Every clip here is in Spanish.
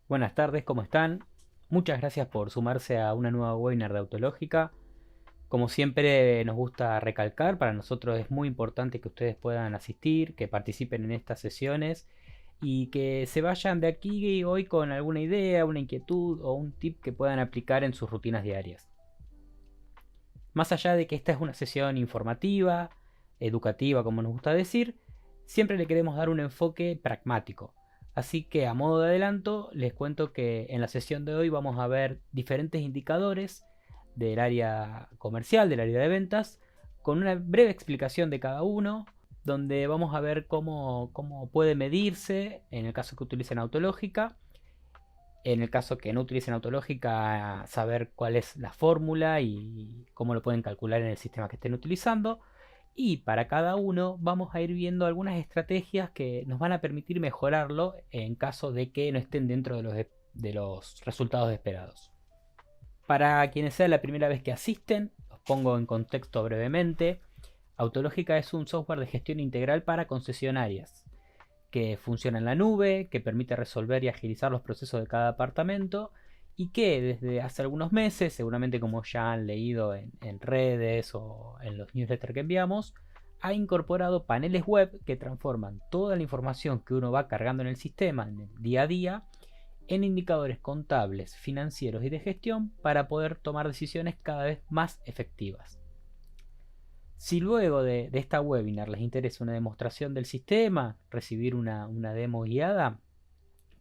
Buenas tardes, ¿cómo están? Muchas gracias por sumarse a una nueva webinar de Autológica. Como siempre nos gusta recalcar, para nosotros es muy importante que ustedes puedan asistir, que participen en estas sesiones y que se vayan de aquí hoy con alguna idea, una inquietud o un tip que puedan aplicar en sus rutinas diarias. Más allá de que esta es una sesión informativa, educativa, como nos gusta decir, siempre le queremos dar un enfoque pragmático. Así que a modo de adelanto les cuento que en la sesión de hoy vamos a ver diferentes indicadores del área comercial, del área de ventas, con una breve explicación de cada uno, donde vamos a ver cómo puede medirse en el caso que utilicen Autológica. En el caso que no utilicen Autológica, saber cuál es la fórmula y cómo lo pueden calcular en el sistema que estén utilizando. Y para cada uno vamos a ir viendo algunas estrategias que nos van a permitir mejorarlo en caso de que no estén dentro de los resultados esperados. Para quienes sea la primera vez que asisten, os pongo en contexto brevemente. Autológica es un software de gestión integral para concesionarias que funciona en la nube, que permite resolver y agilizar los procesos de cada departamento y que desde hace algunos meses, seguramente como ya han leído en redes o en los newsletters que enviamos, ha incorporado paneles web que transforman toda la información que uno va cargando en el sistema en el día a día en indicadores contables, financieros y de gestión para poder tomar decisiones cada vez más efectivas. Si luego de esta webinar les interesa una demostración del sistema, recibir una demo guiada,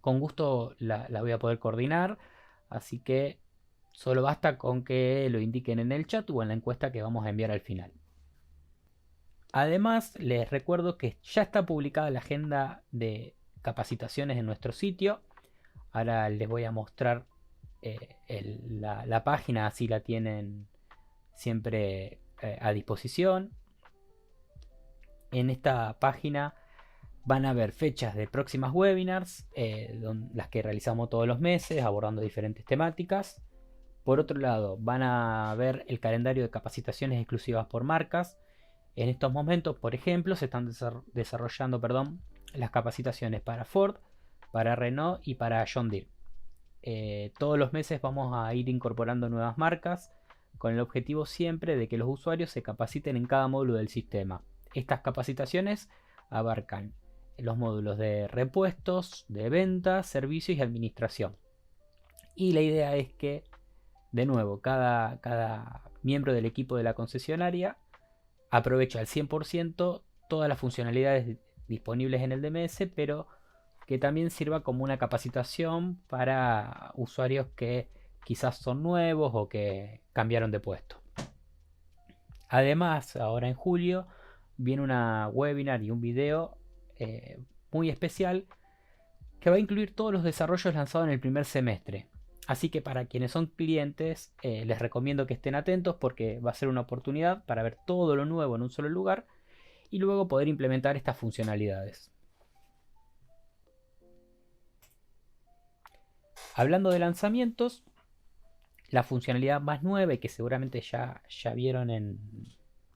con gusto la voy a poder coordinar, así que solo basta con que lo indiquen en el chat o en la encuesta que vamos a enviar al final. Además, les recuerdo que ya está publicada la agenda de capacitaciones en nuestro sitio. Ahora les voy a mostrar la página, así la tienen siempre a disposición. En esta página van a ver fechas de próximas webinars, las que realizamos todos los meses abordando diferentes temáticas. Por otro lado, van a ver el calendario de capacitaciones exclusivas por marcas. En estos momentos, por ejemplo, se están desarrollando las capacitaciones para Ford, para Renault y para John Deere. Todos los meses vamos a ir incorporando nuevas marcas con el objetivo siempre de que los usuarios se capaciten en cada módulo del sistema. Estas capacitaciones abarcan los módulos de repuestos, de ventas, servicios y administración. Y la idea es que, de nuevo, cada miembro del equipo de la concesionaria aproveche al 100% todas las funcionalidades disponibles en el DMS, pero que también sirva como una capacitación para usuarios que quizás son nuevos o que cambiaron de puesto. Además, ahora en julio viene una webinar y un video muy especial que va a incluir todos los desarrollos lanzados en el primer semestre. Así que para quienes son clientes les recomiendo que estén atentos porque va a ser una oportunidad para ver todo lo nuevo en un solo lugar y luego poder implementar estas funcionalidades. Hablando de lanzamientos, la funcionalidad más nueva y que seguramente ya vieron en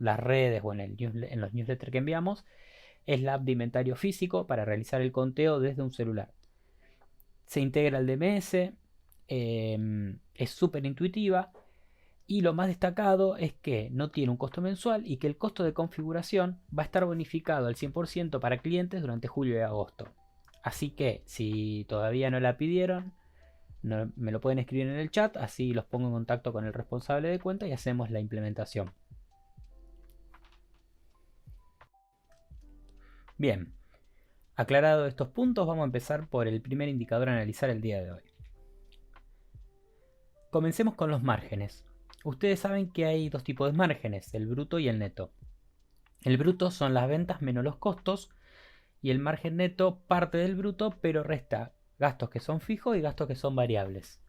las redes o en los newsletters que enviamos es la app de inventario físico para realizar el conteo desde un celular. Se integra al DMS, es súper intuitiva y lo más destacado es que no tiene un costo mensual y que el costo de configuración va a estar bonificado al 100% para clientes durante julio y agosto. Así que si todavía no la pidieron, me lo pueden escribir en el chat, así los pongo en contacto con el responsable de cuenta y hacemos la implementación. Bien, aclarado estos puntos, vamos a empezar por el primer indicador a analizar el día de hoy. Comencemos con los márgenes. Ustedes saben que hay dos tipos de márgenes, el bruto y el neto. El bruto son las ventas menos los costos y el margen neto parte del bruto pero resta gastos que son fijos y gastos que son variables.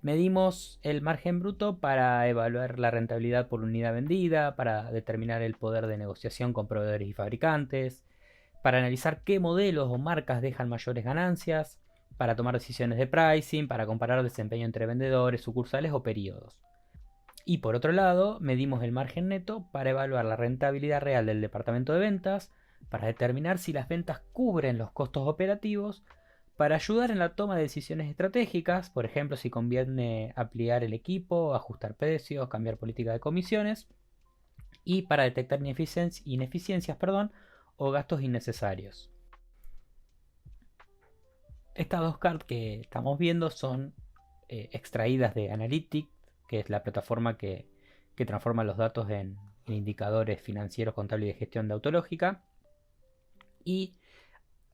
Medimos el margen bruto para evaluar la rentabilidad por unidad vendida, para determinar el poder de negociación con proveedores y fabricantes, para analizar qué modelos o marcas dejan mayores ganancias, para tomar decisiones de pricing, para comparar desempeño entre vendedores, sucursales o periodos. Y por otro lado, medimos el margen neto para evaluar la rentabilidad real del departamento de ventas, para determinar si las ventas cubren los costos operativos, para ayudar en la toma de decisiones estratégicas, por ejemplo, si conviene ampliar el equipo, ajustar precios, cambiar política de comisiones, y para detectar ineficiencias, o gastos innecesarios. Estas dos cartas que estamos viendo son extraídas de Analytics, que es la plataforma que transforma los datos en indicadores financieros, contables y de gestión de Autológica. Y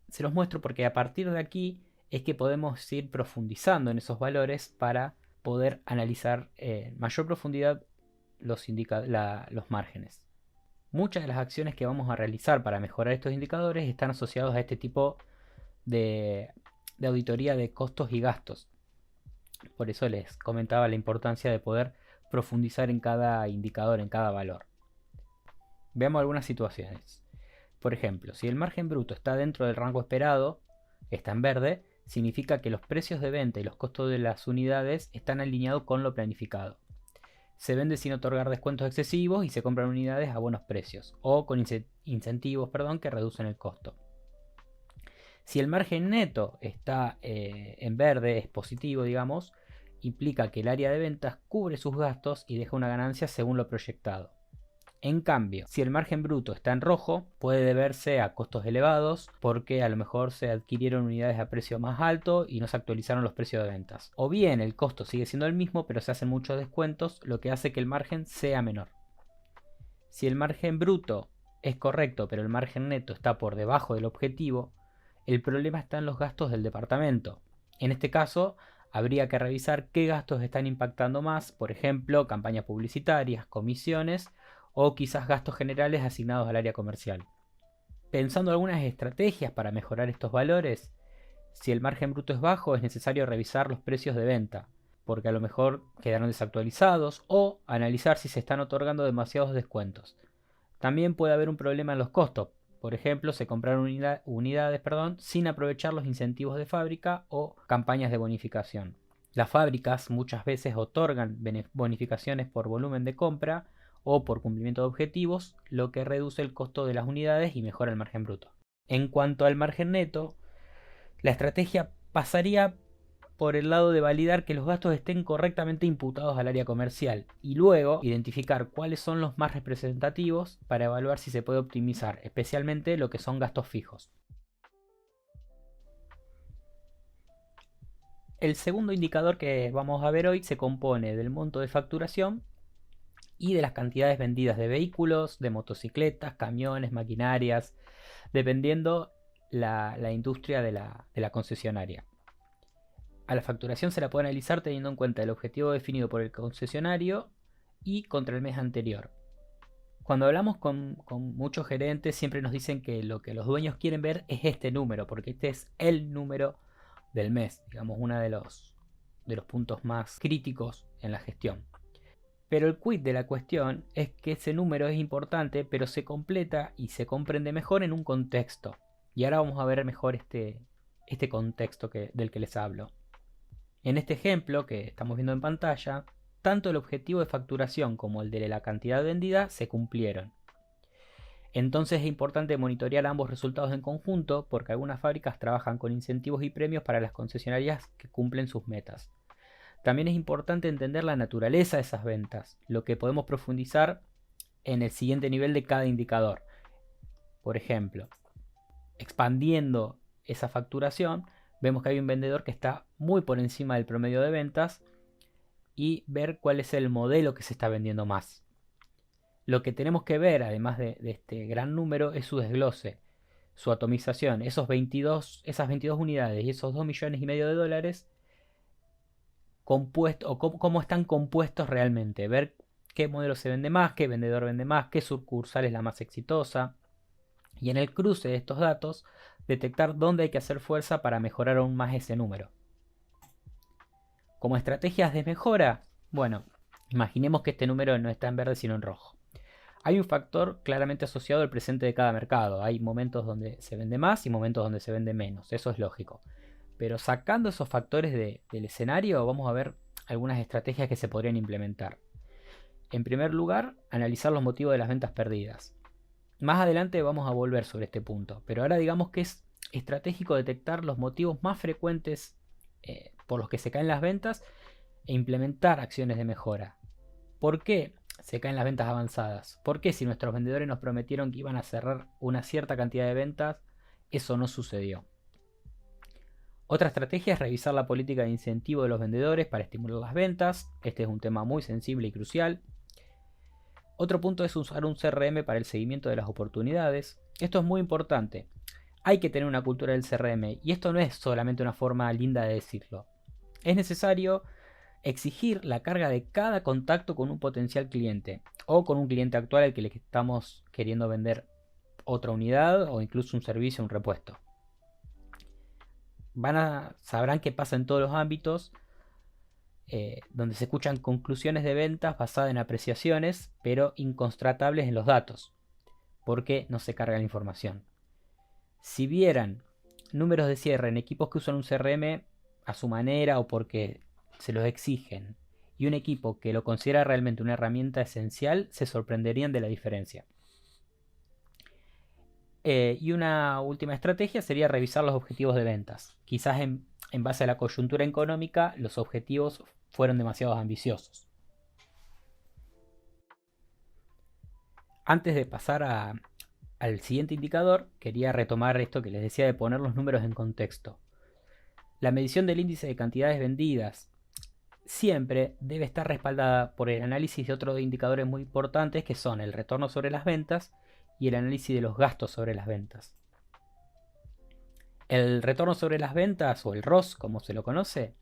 se los muestro porque a partir de aquí es que podemos ir profundizando en esos valores para poder analizar en mayor profundidad los márgenes. Muchas de las acciones que vamos a realizar para mejorar estos indicadores están asociados a este tipo de auditoría de costos y gastos. Por eso les comentaba la importancia de poder profundizar en cada indicador, en cada valor. Veamos algunas situaciones. Por ejemplo, si el margen bruto está dentro del rango esperado, está en verde, significa que los precios de venta y los costos de las unidades están alineados con lo planificado. Se vende sin otorgar descuentos excesivos y se compran unidades a buenos precios o con incentivos que reducen el costo. Si el margen neto está en verde, es positivo, digamos, implica que el área de ventas cubre sus gastos y deja una ganancia según lo proyectado. En cambio, si el margen bruto está en rojo, puede deberse a costos elevados, porque a lo mejor se adquirieron unidades a precio más alto y no se actualizaron los precios de ventas. O bien el costo sigue siendo el mismo, pero se hacen muchos descuentos, lo que hace que el margen sea menor. Si el margen bruto es correcto, pero el margen neto está por debajo del objetivo, el problema está en los gastos del departamento. En este caso, habría que revisar qué gastos están impactando más, por ejemplo, campañas publicitarias, comisiones o quizás gastos generales asignados al área comercial. Pensando algunas estrategias para mejorar estos valores, si el margen bruto es bajo, es necesario revisar los precios de venta, porque a lo mejor quedaron desactualizados, o analizar si se están otorgando demasiados descuentos. También puede haber un problema en los costos. Por ejemplo, se compraron unidades sin aprovechar los incentivos de fábrica o campañas de bonificación. Las fábricas muchas veces otorgan bonificaciones por volumen de compra o por cumplimiento de objetivos, lo que reduce el costo de las unidades y mejora el margen bruto. En cuanto al margen neto, la estrategia pasaría por el lado de validar que los gastos estén correctamente imputados al área comercial y luego identificar cuáles son los más representativos para evaluar si se puede optimizar, especialmente lo que son gastos fijos. El segundo indicador que vamos a ver hoy se compone del monto de facturación y de las cantidades vendidas de vehículos, de motocicletas, camiones, maquinarias, dependiendo la industria de la concesionaria. A la facturación se la puede analizar teniendo en cuenta el objetivo definido por el concesionario y contra el mes anterior. Cuando hablamos con muchos gerentes siempre nos dicen que lo que los dueños quieren ver es este número, porque este es el número del mes, digamos uno de los puntos más críticos en la gestión. Pero el quid de la cuestión es que ese número es importante, pero se completa y se comprende mejor en un contexto. Y ahora vamos a ver mejor este contexto del que les hablo. En este ejemplo que estamos viendo en pantalla, tanto el objetivo de facturación como el de la cantidad vendida se cumplieron. Entonces es importante monitorear ambos resultados en conjunto, porque algunas fábricas trabajan con incentivos y premios para las concesionarias que cumplen sus metas. También es importante entender la naturaleza de esas ventas, lo que podemos profundizar en el siguiente nivel de cada indicador. Por ejemplo, expandiendo esa facturación, vemos que hay un vendedor que está muy por encima del promedio de ventas y ver cuál es el modelo que se está vendiendo más. Lo que tenemos que ver, además de este gran número, es su desglose, su atomización, esas 22 unidades y esos 2,5 millones de dólares compuestos, o cómo están compuestos realmente, ver qué modelo se vende más, qué vendedor vende más, qué sucursal es la más exitosa, y en el cruce de estos datos detectar dónde hay que hacer fuerza para mejorar aún más ese número. Como estrategias de mejora, bueno, imaginemos que este número no está en verde sino en rojo. Hay un factor claramente asociado al presente de cada mercado. Hay momentos donde se vende más y momentos donde se vende menos, eso es lógico. Pero sacando esos factores del escenario, vamos a ver algunas estrategias que se podrían implementar. En primer lugar, analizar los motivos de las ventas perdidas. Más adelante vamos a volver sobre este punto, pero ahora digamos que es estratégico detectar los motivos más frecuentes por los que se caen las ventas e implementar acciones de mejora. ¿Por qué se caen las ventas avanzadas? ¿Por qué si nuestros vendedores nos prometieron que iban a cerrar una cierta cantidad de ventas, eso no sucedió? Otra estrategia es revisar la política de incentivo de los vendedores para estimular las ventas. Este es un tema muy sensible y crucial. Otro punto es usar un CRM para el seguimiento de las oportunidades. Esto es muy importante. Hay que tener una cultura del CRM y esto no es solamente una forma linda de decirlo. Es necesario exigir la carga de cada contacto con un potencial cliente o con un cliente actual al que le estamos queriendo vender otra unidad o incluso un servicio, un repuesto. Sabrán que pasa en todos los ámbitos donde se escuchan conclusiones de ventas basadas en apreciaciones, pero incontratables en los datos, porque no se carga la información. Si vieran números de cierre en equipos que usan un CRM a su manera o porque se los exigen, y un equipo que lo considera realmente una herramienta esencial, se sorprenderían de la diferencia. Y una última estrategia sería revisar los objetivos de ventas. Quizás en base a la coyuntura económica, los objetivos fueron demasiado ambiciosos. Antes de pasar al siguiente indicador, quería retomar esto que les decía de poner los números en contexto. La medición del índice de cantidades vendidas siempre debe estar respaldada por el análisis de otros indicadores muy importantes que son el retorno sobre las ventas y el análisis de los gastos sobre las ventas. El retorno sobre las ventas, o el ROS como se lo conoce,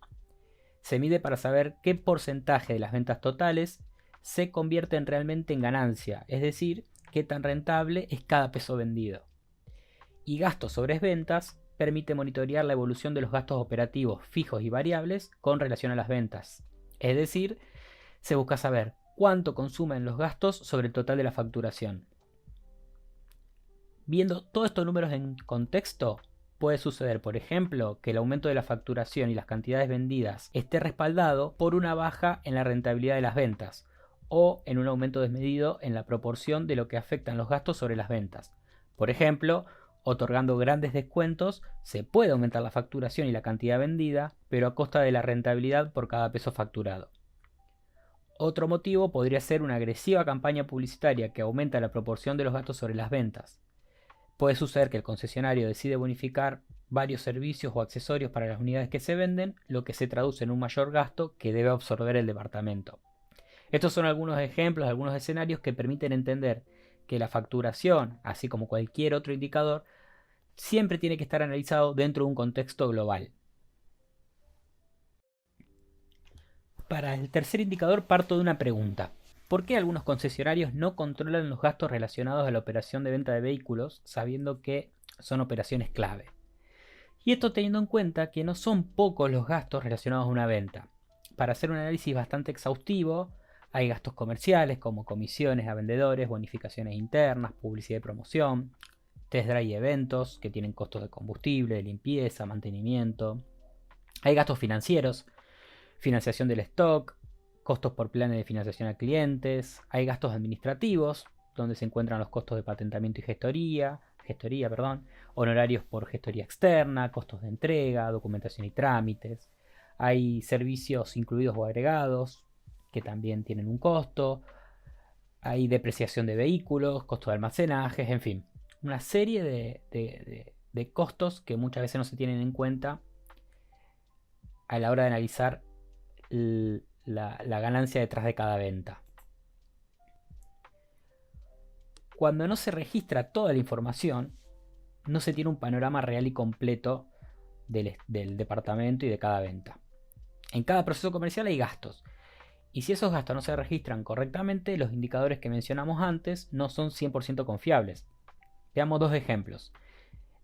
se mide para saber qué porcentaje de las ventas totales se convierten realmente en ganancia, es decir, qué tan rentable es cada peso vendido. Y gastos sobre ventas permite monitorear la evolución de los gastos operativos fijos y variables con relación a las ventas. Es decir, se busca saber cuánto consumen los gastos sobre el total de la facturación. Viendo todos estos números en contexto, puede suceder, por ejemplo, que el aumento de la facturación y las cantidades vendidas esté respaldado por una baja en la rentabilidad de las ventas o en un aumento desmedido en la proporción de lo que afectan los gastos sobre las ventas. Por ejemplo, otorgando grandes descuentos se puede aumentar la facturación y la cantidad vendida, pero a costa de la rentabilidad por cada peso facturado. Otro motivo podría ser una agresiva campaña publicitaria que aumenta la proporción de los gastos sobre las ventas. Puede suceder que el concesionario decide bonificar varios servicios o accesorios para las unidades que se venden, lo que se traduce en un mayor gasto que debe absorber el departamento. Estos son algunos ejemplos, algunos escenarios que permiten entender que la facturación, así como cualquier otro indicador, siempre tiene que estar analizado dentro de un contexto global. Para el tercer indicador parto de una pregunta. ¿Por qué algunos concesionarios no controlan los gastos relacionados a la operación de venta de vehículos, sabiendo que son operaciones clave? Y esto teniendo en cuenta que no son pocos los gastos relacionados a una venta. Para hacer un análisis bastante exhaustivo, hay gastos comerciales como comisiones a vendedores, bonificaciones internas, publicidad y promoción, test drive y eventos que tienen costos de combustible, de limpieza, mantenimiento. Hay gastos financieros, financiación del stock, costos por planes de financiación a clientes. Hay gastos administrativos, donde se encuentran los costos de patentamiento y gestoría, honorarios por gestoría externa, costos de entrega, documentación y trámites. Hay servicios incluidos o agregados que también tienen un costo. Hay depreciación de vehículos, costo de almacenaje, en fin. Una serie de costos que muchas veces no se tienen en cuenta a la hora de analizar la ganancia detrás de cada venta. Cuando no se registra toda la información, no se tiene un panorama real y completo del departamento y de cada venta. En cada proceso comercial hay gastos. Y si esos gastos no se registran correctamente, los indicadores que mencionamos antes no son 100% confiables. Veamos dos ejemplos.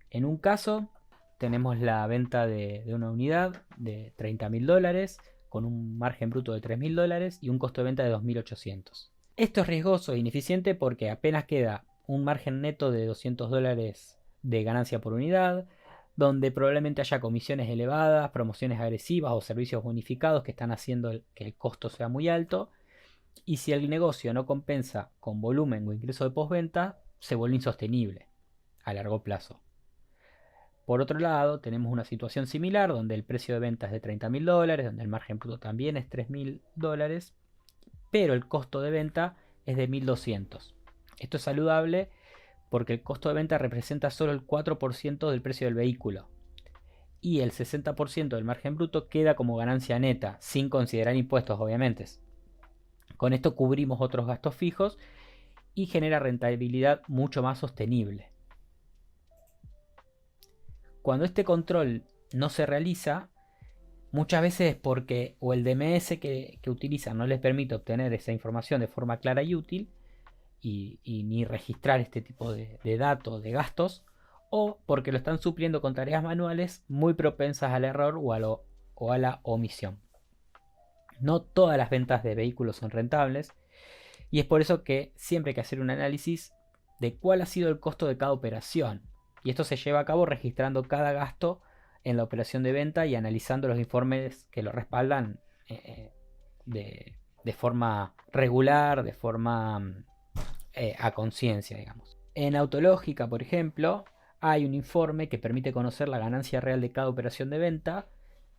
En un caso, tenemos la venta de una unidad de $30.000 con un margen bruto de $3.000 y un costo de venta de $2.800. Esto es riesgoso e ineficiente porque apenas queda un margen neto de $200 de ganancia por unidad, donde probablemente haya comisiones elevadas, promociones agresivas o servicios bonificados que están haciendo que el costo sea muy alto. Y si el negocio no compensa con volumen o ingreso de postventa, se vuelve insostenible a largo plazo. Por otro lado, tenemos una situación similar donde el precio de venta es de $30.000, donde el margen bruto también es $3.000, pero el costo de venta es de $1.200. Esto es saludable porque el costo de venta representa solo el 4% del precio del vehículo y el 60% del margen bruto queda como ganancia neta, sin considerar impuestos obviamente. Con esto cubrimos otros gastos fijos y genera rentabilidad mucho más sostenible. Cuando este control no se realiza, muchas veces es porque o el DMS que utilizan no les permite obtener esa información de forma clara y útil y ni registrar este tipo de datos, de gastos, o porque lo están supliendo con tareas manuales muy propensas al error o a la omisión. No todas las ventas de vehículos son rentables y es por eso que siempre hay que hacer un análisis de cuál ha sido el costo de cada operación. Y esto se lleva a cabo registrando cada gasto en la operación de venta y analizando los informes que lo respaldan de forma regular, de forma a conciencia, digamos. En Autológica, por ejemplo, hay un informe que permite conocer la ganancia real de cada operación de venta,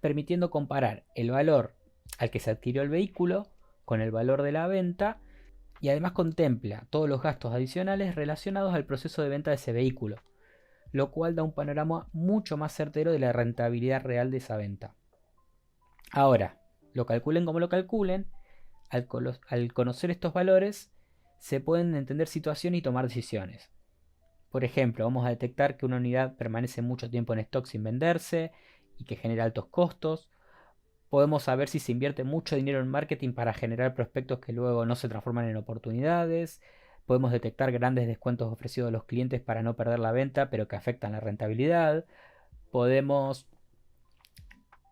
permitiendo comparar el valor al que se adquirió el vehículo con el valor de la venta y además contempla todos los gastos adicionales relacionados al proceso de venta de ese vehículo, lo cual da un panorama mucho más certero de la rentabilidad real de esa venta. Ahora, lo calculen como lo calculen, al conocer estos valores se pueden entender situaciones y tomar decisiones. Por ejemplo, vamos a detectar que una unidad permanece mucho tiempo en stock sin venderse y que genera altos costos. Podemos saber si se invierte mucho dinero en marketing para generar prospectos que luego no se transforman en oportunidades. Podemos detectar grandes descuentos ofrecidos a los clientes para no perder la venta, pero que afectan la rentabilidad. Podemos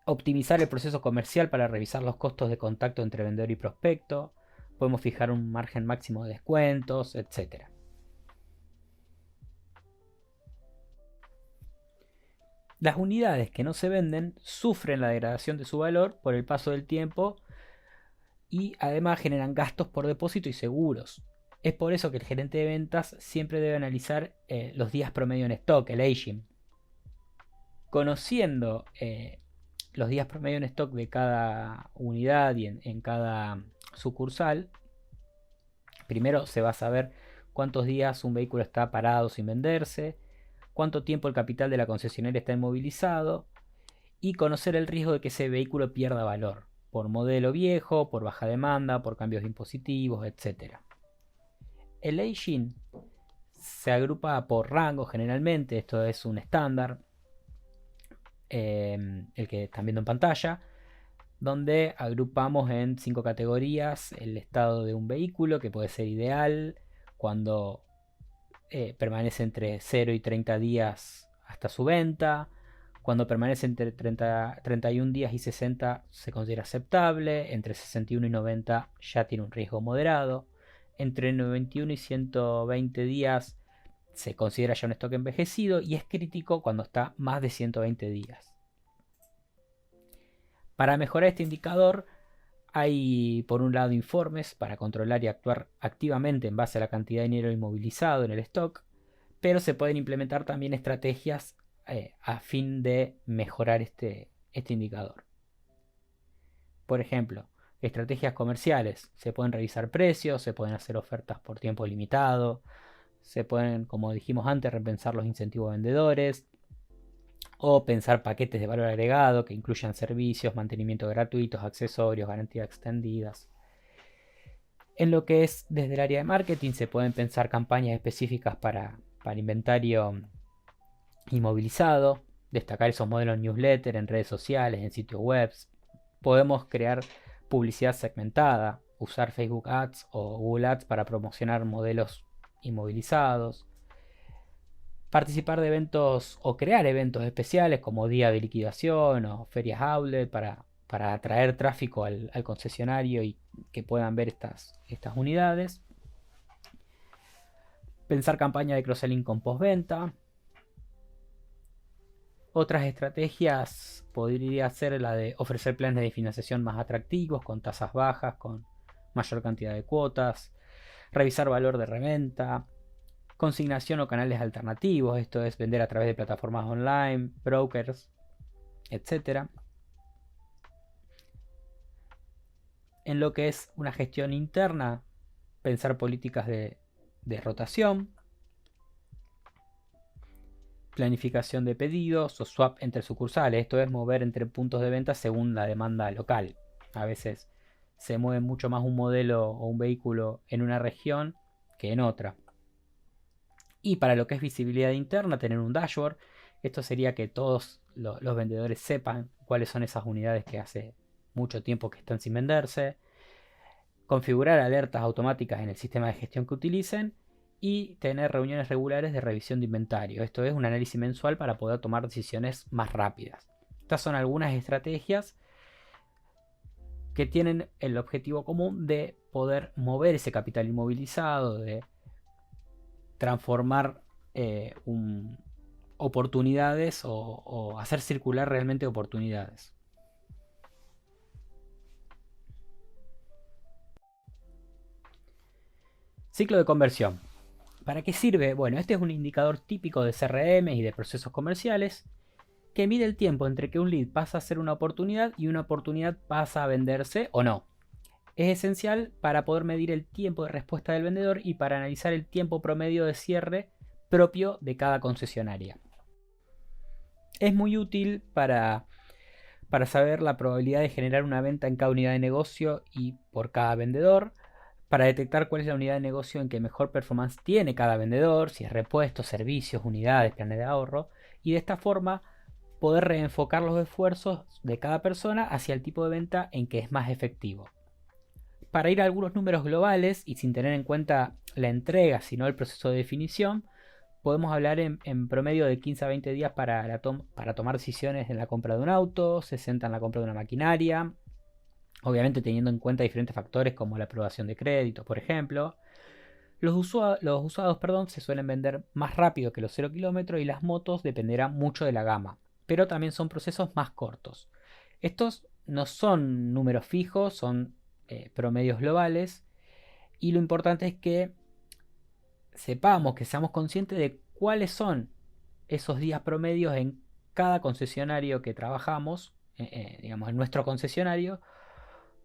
optimizar el proceso comercial para revisar los costos de contacto entre vendedor y prospecto. Podemos fijar un margen máximo de descuentos, etc. Las unidades que no se venden sufren la degradación de su valor por el paso del tiempo y además generan gastos por depósito y seguros. Es por eso que el gerente de ventas siempre debe analizar los días promedio en stock, el aging. Conociendo los días promedio en stock de cada unidad y en cada sucursal, primero se va a saber cuántos días un vehículo está parado sin venderse, cuánto tiempo el capital de la concesionaria está inmovilizado y conocer el riesgo de que ese vehículo pierda valor por modelo viejo, por baja demanda, por cambios impositivos, etc. El aging se agrupa por rango generalmente, esto es un estándar, el que están viendo en pantalla, donde agrupamos en 5 categorías el estado de un vehículo, que puede ser ideal cuando permanece entre 0 y 30 días hasta su venta. Cuando permanece entre 31 días y 60 se considera aceptable. Entre 61 y 90 ya tiene un riesgo moderado. Entre 91 y 120 días se considera ya un stock envejecido y es crítico cuando está más de 120 días. Para mejorar este indicador hay por un lado informes para controlar y actuar activamente en base a la cantidad de dinero inmovilizado en el stock, pero se pueden implementar también estrategias a fin de mejorar este indicador. Por ejemplo, estrategias comerciales. Se pueden revisar precios, se pueden hacer ofertas por tiempo limitado, se pueden, como dijimos antes, repensar los incentivos a vendedores o pensar paquetes de valor agregado que incluyan servicios, mantenimiento gratuitos, accesorios, garantías extendidas. En lo que es desde el área de marketing se pueden pensar campañas específicas para inventario inmovilizado, destacar esos modelos newsletter en redes sociales, en sitios web. Podemos crear publicidad segmentada, usar Facebook Ads o Google Ads para promocionar modelos inmovilizados, participar de eventos o crear eventos especiales como día de liquidación o ferias outlet para atraer tráfico al concesionario y que puedan ver estas unidades. Pensar campaña de cross-selling con postventa. Otras estrategias podría ser la de ofrecer planes de financiación más atractivos, con tasas bajas, con mayor cantidad de cuotas, revisar valor de reventa, Consignación o canales alternativos, esto es vender a través de plataformas online, brokers, etc. En lo que es una gestión interna, pensar políticas de rotación, planificación de pedidos o swap entre sucursales, esto es mover entre puntos de venta según la demanda local. A veces se mueve mucho más un modelo o un vehículo en una región que en otra. Y para lo que es visibilidad interna, tener un dashboard. Esto sería que todos los vendedores sepan cuáles son esas unidades que hace mucho tiempo que están sin venderse. Configurar alertas automáticas en el sistema de gestión que utilicen. Y tener reuniones regulares de revisión de inventario. Esto es un análisis mensual para poder tomar decisiones más rápidas. Estas son algunas estrategias que tienen el objetivo común de poder mover ese capital inmovilizado, de transformar oportunidades o hacer circular realmente oportunidades. Ciclo de conversión. ¿Para qué sirve? Bueno, este es un indicador típico de CRM y de procesos comerciales que mide el tiempo entre que un lead pasa a ser una oportunidad y una oportunidad pasa a venderse o no. Es esencial para poder medir el tiempo de respuesta del vendedor y para analizar el tiempo promedio de cierre propio de cada concesionaria. Es muy útil para saber la probabilidad de generar una venta en cada unidad de negocio y por cada vendedor, para detectar cuál es la unidad de negocio en que mejor performance tiene cada vendedor, si es repuestos, servicios, unidades, planes de ahorro, y de esta forma poder reenfocar los esfuerzos de cada persona hacia el tipo de venta en que es más efectivo. Para ir a algunos números globales y sin tener en cuenta la entrega, sino el proceso de definición, podemos hablar en promedio de 15 a 20 días para tomar decisiones en la compra de un auto, 60 en la compra de una maquinaria, obviamente teniendo en cuenta diferentes factores como la aprobación de crédito, por ejemplo. Los usados se suelen vender más rápido que los 0 kilómetros y las motos dependerán mucho de la gama, pero también son procesos más cortos. Estos no son números fijos, son promedios globales, y lo importante es que sepamos, que seamos conscientes de cuáles son esos días promedios en cada concesionario que trabajamos, digamos en nuestro concesionario,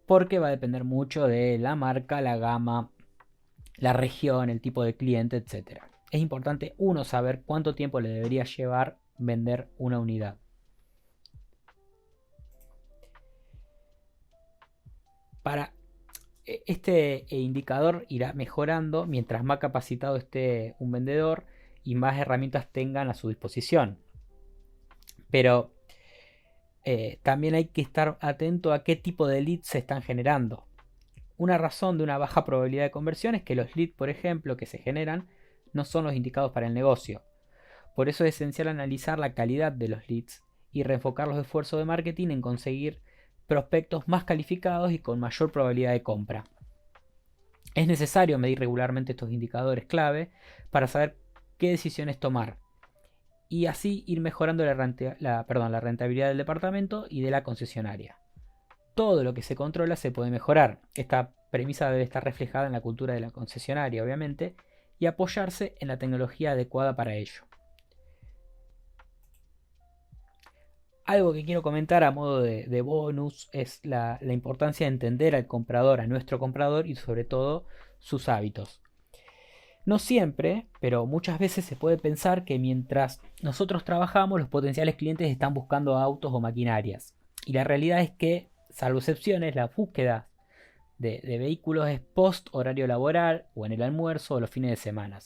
porque va a depender mucho de la marca, la gama, la región, el tipo de cliente, etc. Es importante uno saber cuánto tiempo le debería llevar vender una unidad. Para este indicador irá mejorando mientras más capacitado esté un vendedor y más herramientas tengan a su disposición. Pero también hay que estar atento a qué tipo de leads se están generando. Una razón de una baja probabilidad de conversión es que los leads, por ejemplo, que se generan, no son los indicados para el negocio. Por eso es esencial analizar la calidad de los leads y reenfocar los esfuerzos de marketing en conseguir prospectos más calificados y con mayor probabilidad de compra. Es necesario medir regularmente estos indicadores clave para saber qué decisiones tomar y así ir mejorando la rentabilidad del departamento y de la concesionaria. Todo lo que se controla se puede mejorar. Esta premisa debe estar reflejada en la cultura de la concesionaria, obviamente, y apoyarse en la tecnología adecuada para ello. Algo que quiero comentar a modo de bonus es la importancia de entender al comprador, a nuestro comprador y sobre todo sus hábitos. No siempre, pero muchas veces se puede pensar que mientras nosotros trabajamos, los potenciales clientes están buscando autos o maquinarias. Y la realidad es que, salvo excepciones, la búsqueda de vehículos es post horario laboral o en el almuerzo o los fines de semana.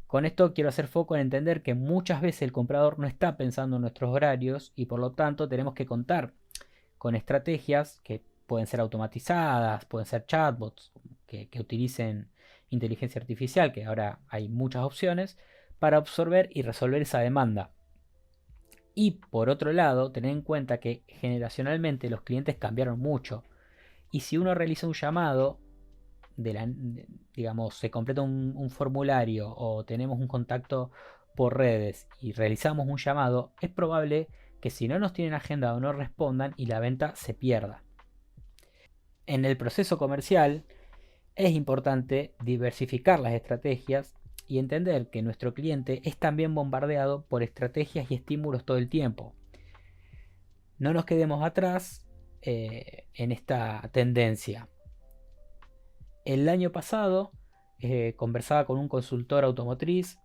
Con esto quiero hacer foco en entender que muchas veces el comprador no está pensando en nuestros horarios y por lo tanto tenemos que contar con estrategias que pueden ser automatizadas, pueden ser chatbots que utilicen inteligencia artificial, que ahora hay muchas opciones, para absorber y resolver esa demanda. Y por otro lado, tener en cuenta que generacionalmente los clientes cambiaron mucho. Y si uno realiza un llamado, digamos, se completa un formulario o tenemos un contacto por redes y realizamos un llamado, es probable que si no nos tienen agenda o no respondan y la venta se pierda. En el proceso comercial es importante diversificar las estrategias y entender que nuestro cliente es también bombardeado por estrategias y estímulos todo el tiempo. No nos quedemos atrás en esta tendencia. El año pasado conversaba con un consultor automotriz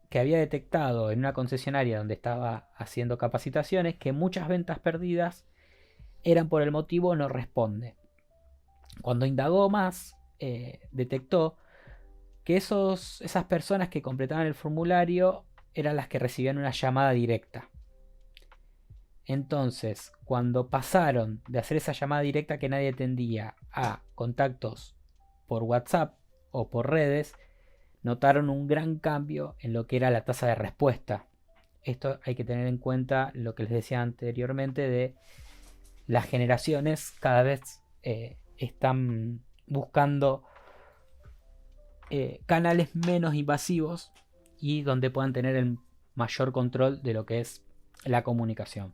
que había detectado en una concesionaria donde estaba haciendo capacitaciones que muchas ventas perdidas eran por el motivo no responde. Cuando indagó más, detectó que esas personas que completaban el formulario eran las que recibían una llamada directa. Entonces, cuando pasaron de hacer esa llamada directa que nadie atendía a contactos por WhatsApp o por redes, notaron un gran cambio en lo que era la tasa de respuesta. Esto hay que tener en cuenta lo que les decía anteriormente de las generaciones cada vez están buscando canales menos invasivos y donde puedan tener el mayor control de lo que es la comunicación.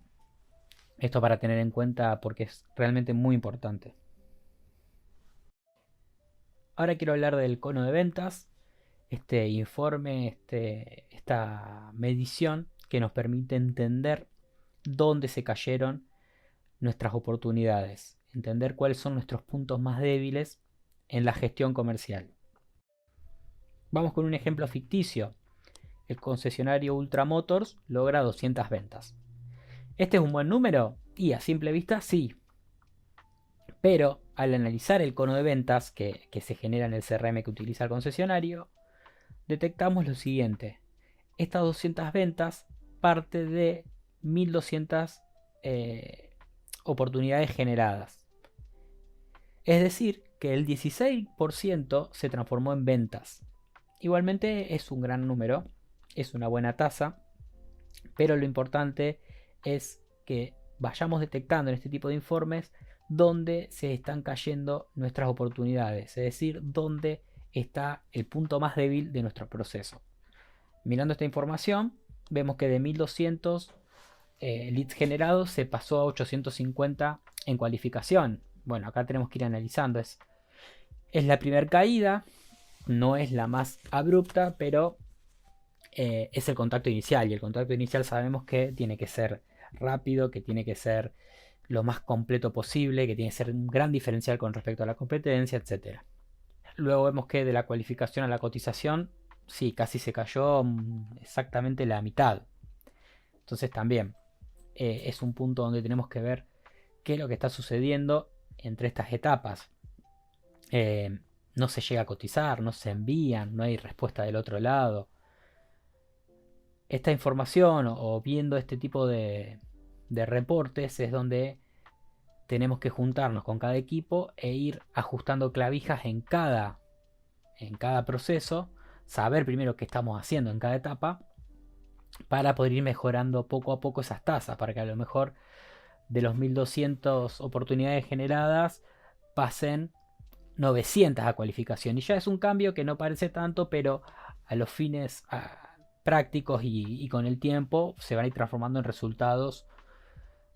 Esto para tener en cuenta porque es realmente muy importante. Ahora quiero hablar del cono de ventas, este informe, esta medición que nos permite entender dónde se cayeron nuestras oportunidades, entender cuáles son nuestros puntos más débiles en la gestión comercial. Vamos con un ejemplo ficticio. El concesionario Ultra Motors logra 200 ventas. ¿Este es un buen número? Y a simple vista sí. Pero al analizar el cono de ventas que se genera en el CRM que utiliza el concesionario, detectamos lo siguiente. Estas 200 ventas parte de 1200 oportunidades generadas. Es decir, que el 16% se transformó en ventas. Igualmente es un gran número, es una buena tasa, pero lo importante es que vayamos detectando en este tipo de informes dónde se están cayendo nuestras oportunidades, es decir, dónde está el punto más débil de nuestro proceso. Mirando esta información, vemos que de 1200 leads generados se pasó a 850 en cualificación. Bueno, acá tenemos que ir analizando. Es la primera caída, no es la más abrupta, pero es el contacto inicial. Y el contacto inicial sabemos que tiene que ser rápido, que tiene que ser lo más completo posible, que tiene que ser un gran diferencial con respecto a la competencia, etc. Luego vemos que de la cualificación a la cotización, sí, casi se cayó exactamente la mitad. Entonces también es un punto donde tenemos que ver qué es lo que está sucediendo entre estas etapas. No se llega a cotizar, no se envían, no hay respuesta del otro lado. Esta información o viendo este tipo de reportes es donde tenemos que juntarnos con cada equipo e ir ajustando clavijas en cada proceso, saber primero qué estamos haciendo en cada etapa para poder ir mejorando poco a poco esas tasas, para que a lo mejor de los 1200 oportunidades generadas pasen 900 a cualificación. Y ya es un cambio que no parece tanto, pero a los fines prácticos y con el tiempo se van a ir transformando en resultados,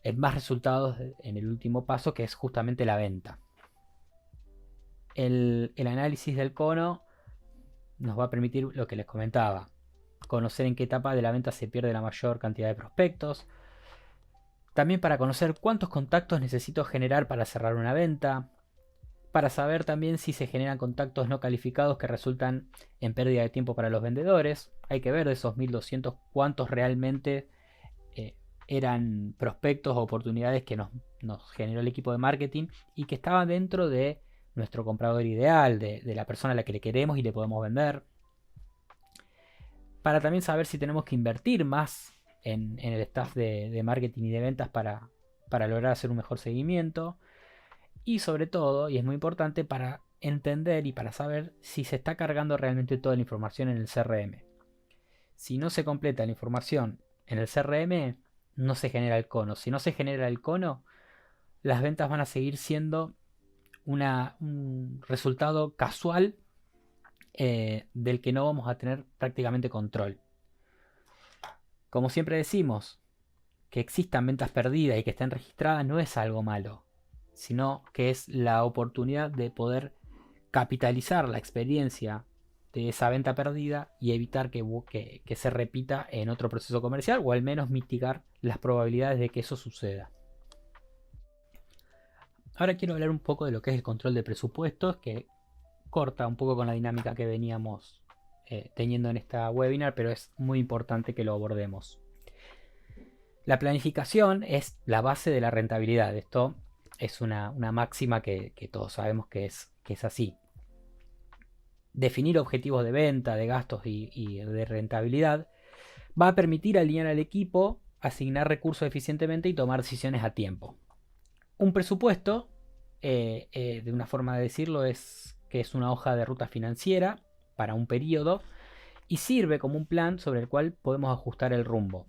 en más resultados en el último paso, que es justamente la venta. El análisis del cono nos va a permitir lo que les comentaba, conocer en qué etapa de la venta se pierde la mayor cantidad de prospectos, también para conocer cuántos contactos necesito generar para cerrar una venta, para saber también si se generan contactos no calificados que resultan en pérdida de tiempo para los vendedores. Hay que ver de esos 1200 cuántos realmente eran prospectos o oportunidades que nos generó el equipo de marketing y que estaban dentro de nuestro comprador ideal, de la persona a la que le queremos y le podemos vender. Para también saber si tenemos que invertir más en el staff de marketing y de ventas para lograr hacer un mejor seguimiento. Y sobre todo, y es muy importante, para entender y para saber si se está cargando realmente toda la información en el CRM. Si no se completa la información en el CRM, no se genera el cono. Si no se genera el cono, las ventas van a seguir siendo un resultado casual del que no vamos a tener prácticamente control. Como siempre decimos, que existan ventas perdidas y que estén registradas no es algo malo, sino que es la oportunidad de poder capitalizar la experiencia de esa venta perdida y evitar que se repita en otro proceso comercial, o al menos mitigar las probabilidades de que eso suceda. Ahora quiero hablar un poco de lo que es el control de presupuestos, que corta un poco con la dinámica que veníamos teniendo en esta webinar, pero es muy importante que lo abordemos. La planificación es la base de la rentabilidad. Esto es una máxima que todos sabemos que es así. Definir objetivos de venta, de gastos y de rentabilidad va a permitir alinear al equipo, asignar recursos eficientemente y tomar decisiones a tiempo. Un presupuesto, de una forma de decirlo, es que es una hoja de ruta financiera para un periodo y sirve como un plan sobre el cual podemos ajustar el rumbo.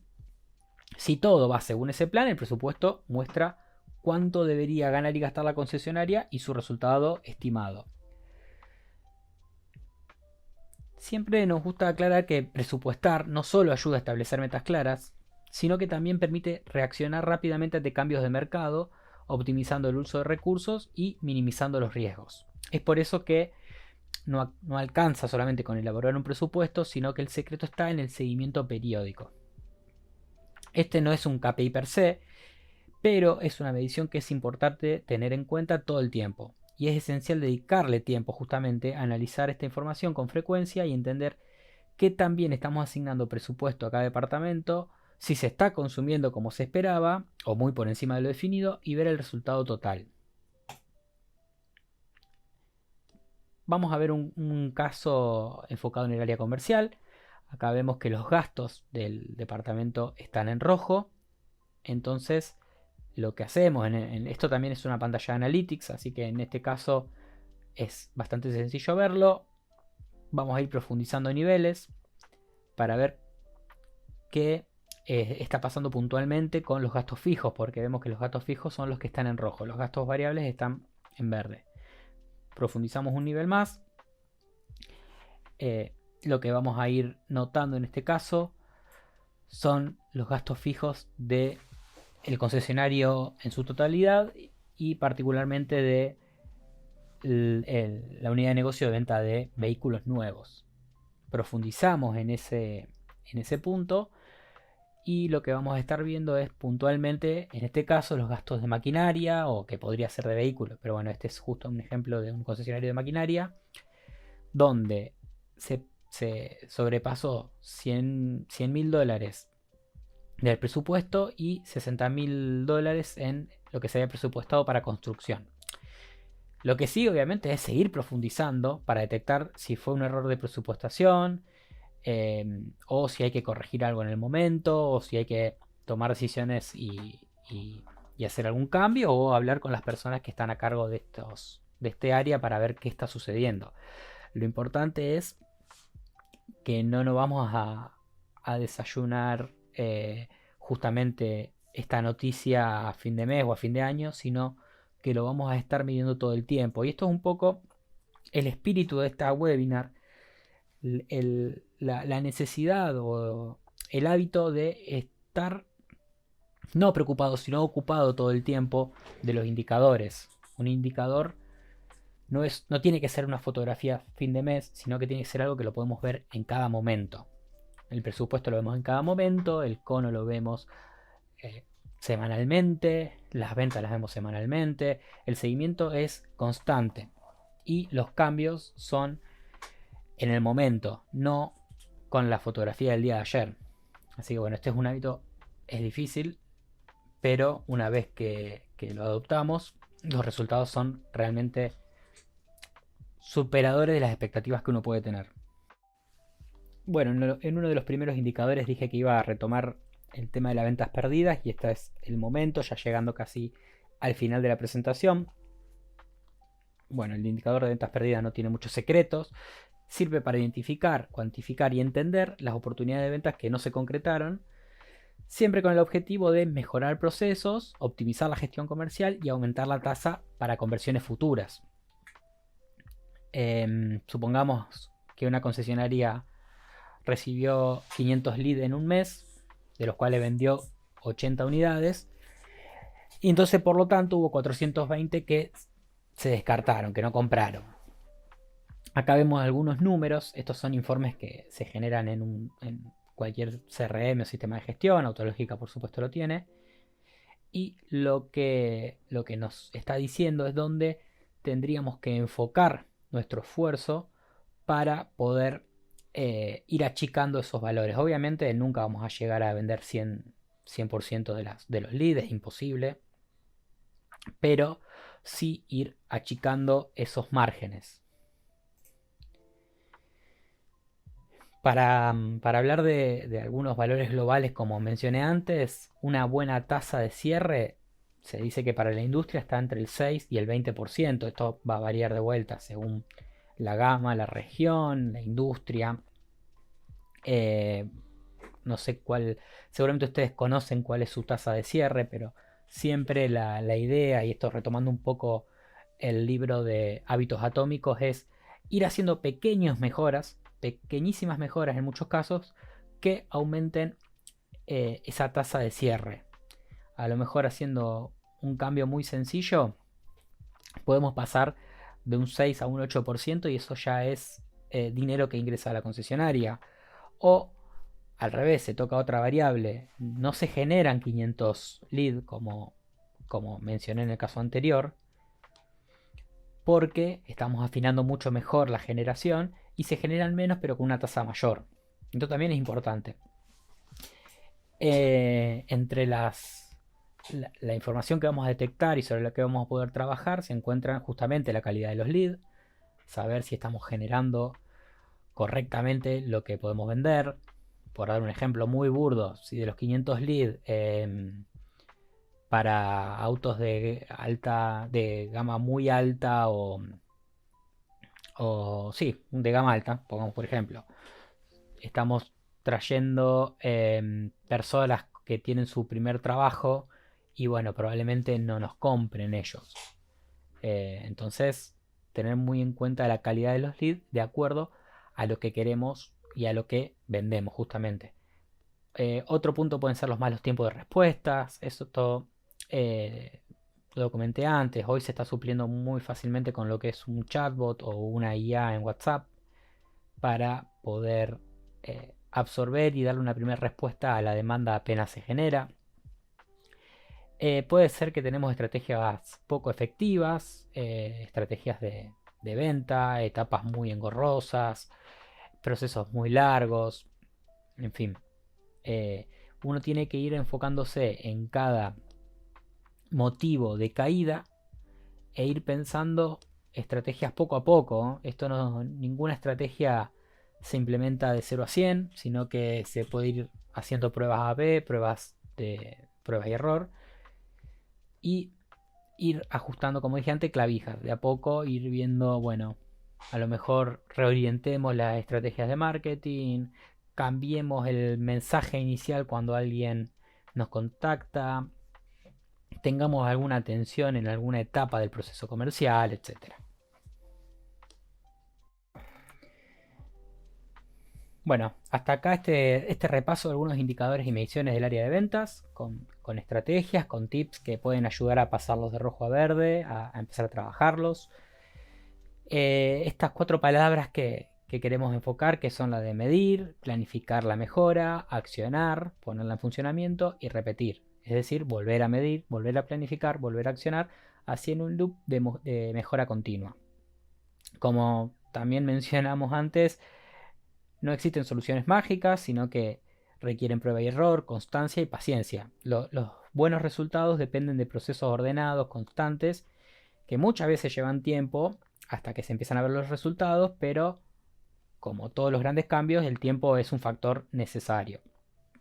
Si todo va según ese plan, el presupuesto muestra cuánto debería ganar y gastar la concesionaria y su resultado estimado. Siempre nos gusta aclarar que presupuestar no solo ayuda a establecer metas claras, sino que también permite reaccionar rápidamente ante cambios de mercado, optimizando el uso de recursos y minimizando los riesgos. Es por eso que no alcanza solamente con elaborar un presupuesto, sino que el secreto está en el seguimiento periódico. Este no es un KPI per se, pero es una medición que es importante tener en cuenta todo el tiempo. Y es esencial dedicarle tiempo justamente a analizar esta información con frecuencia y entender qué tan bien estamos asignando presupuesto a cada departamento, si se está consumiendo como se esperaba o muy por encima de lo definido, y ver el resultado total. Vamos a ver un caso enfocado en el área comercial. Acá vemos que los gastos del departamento están en rojo. Entonces lo que hacemos, esto también es una pantalla de Analytics, así que en este caso es bastante sencillo verlo. Vamos a ir profundizando niveles para ver qué está pasando puntualmente con los gastos fijos, porque vemos que los gastos fijos son los que están en rojo, los gastos variables están en verde. Profundizamos un nivel más. Lo que vamos a ir notando en este caso son los gastos fijos del concesionario en su totalidad y particularmente de la unidad de negocio de venta de vehículos nuevos. Profundizamos en ese punto y lo que vamos a estar viendo es puntualmente, en este caso, los gastos de maquinaria, o que podría ser de vehículos, pero bueno, este es justo un ejemplo de un concesionario de maquinaria donde se sobrepasó $100.000 del presupuesto y $60.000 en lo que se había presupuestado para construcción. Lo que sí, obviamente, es seguir profundizando para detectar si fue un error de presupuestación, o si hay que corregir algo en el momento, o si hay que tomar decisiones y hacer algún cambio, o hablar con las personas que están a cargo de este área para ver qué está sucediendo. Lo importante es que no nos vamos a desayunar justamente esta noticia a fin de mes o a fin de año, sino que lo vamos a estar midiendo todo el tiempo. Y esto es un poco el espíritu de esta webinar, la necesidad o el hábito de estar no preocupado, sino ocupado todo el tiempo de los indicadores. Un indicador no tiene que ser una fotografía fin de mes, sino que tiene que ser algo que lo podemos ver en cada momento. El presupuesto lo vemos en cada momento, el cono lo vemos semanalmente, las ventas las vemos semanalmente, el seguimiento es constante y los cambios son en el momento, no con la fotografía del día de ayer. Así que bueno, este es un hábito, es difícil, pero una vez que lo adoptamos, los resultados son realmente superadores de las expectativas que uno puede tener. Bueno, en uno de los primeros indicadores dije que iba a retomar el tema de las ventas perdidas y este es el momento, ya llegando casi al final de la presentación. Bueno, el indicador de ventas perdidas no tiene muchos secretos. Sirve para identificar, cuantificar y entender las oportunidades de ventas que no se concretaron, siempre con el objetivo de mejorar procesos, optimizar la gestión comercial y aumentar la tasa para conversiones futuras. Supongamos que una concesionaria recibió 500 leads en un mes, de los cuales vendió 80 unidades, y entonces por lo tanto hubo 420 que se descartaron, que no compraron. Acá vemos algunos números. Estos son informes que se generan en cualquier CRM o sistema de gestión. Autológica, por supuesto, lo tiene. Y lo que nos está diciendo es dónde tendríamos que enfocar nuestro esfuerzo para poder ir achicando esos valores. Obviamente nunca vamos a llegar a vender 100% de los leads, es imposible, pero sí ir achicando esos márgenes. Para hablar de algunos valores globales, como mencioné antes, una buena tasa de cierre se dice que para la industria está entre el 6 y el 20%. Esto va a variar de vuelta según la gama, la región, la industria. Eh, no sé cuál, seguramente ustedes conocen cuál es su tasa de cierre, pero siempre la idea, y esto retomando un poco el libro de hábitos atómicos, es ir haciendo pequeñas mejoras, pequeñísimas mejoras en muchos casos, que aumenten esa tasa de cierre. A lo mejor haciendo un cambio muy sencillo, podemos pasar de un 6 a un 8% y eso ya es dinero que ingresa a la concesionaria. O al revés, se toca otra variable, no se generan 500 leads como mencioné en el caso anterior, porque estamos afinando mucho mejor la generación y se generan menos pero con una tasa mayor. Esto también es importante. Entre la información que vamos a detectar y sobre la que vamos a poder trabajar se encuentra justamente la calidad de los leads, saber si estamos generando correctamente lo que podemos vender. Por dar un ejemplo muy burdo, si de los 500 leads para autos de gama muy alta o sí, de gama alta, pongamos por ejemplo, estamos trayendo personas que tienen su primer trabajo y bueno, probablemente no nos compren ellos. Entonces, tener muy en cuenta la calidad de los leads de acuerdo a lo que queremos y a lo que vendemos justamente. Otro punto pueden ser los malos tiempos de respuestas. Eso todo lo comenté antes. Hoy se está supliendo muy fácilmente con lo que es un chatbot o una IA en WhatsApp para poder absorber y darle una primera respuesta a la demanda apenas se genera. Puede ser que tenemos estrategias poco efectivas, estrategias de venta, etapas muy engorrosas, procesos muy largos, en fin. Uno tiene que ir enfocándose en cada motivo de caída e ir pensando estrategias poco a poco. Esto no, ninguna estrategia se implementa de 0 a 100, sino que se puede ir haciendo pruebas A/B, pruebas y error, y ir ajustando, como dije antes, clavijas. De a poco ir viendo, bueno, a lo mejor reorientemos las estrategias de marketing, cambiemos el mensaje inicial cuando alguien nos contacta, tengamos alguna atención en alguna etapa del proceso comercial, etcétera. Bueno, hasta acá este repaso de algunos indicadores y mediciones del área de ventas, con estrategias, con tips que pueden ayudar a pasarlos de rojo a verde, a empezar a trabajarlos. Estas 4 palabras que queremos enfocar, que son la de medir, planificar la mejora, accionar, ponerla en funcionamiento y repetir. Es decir, volver a medir, volver a planificar, volver a accionar, haciendo un loop de mejora continua. Como también mencionamos antes, no existen soluciones mágicas, sino que requieren prueba y error, constancia y paciencia. Los buenos resultados dependen de procesos ordenados, constantes, que muchas veces llevan tiempo hasta que se empiezan a ver los resultados, pero como todos los grandes cambios, el tiempo es un factor necesario.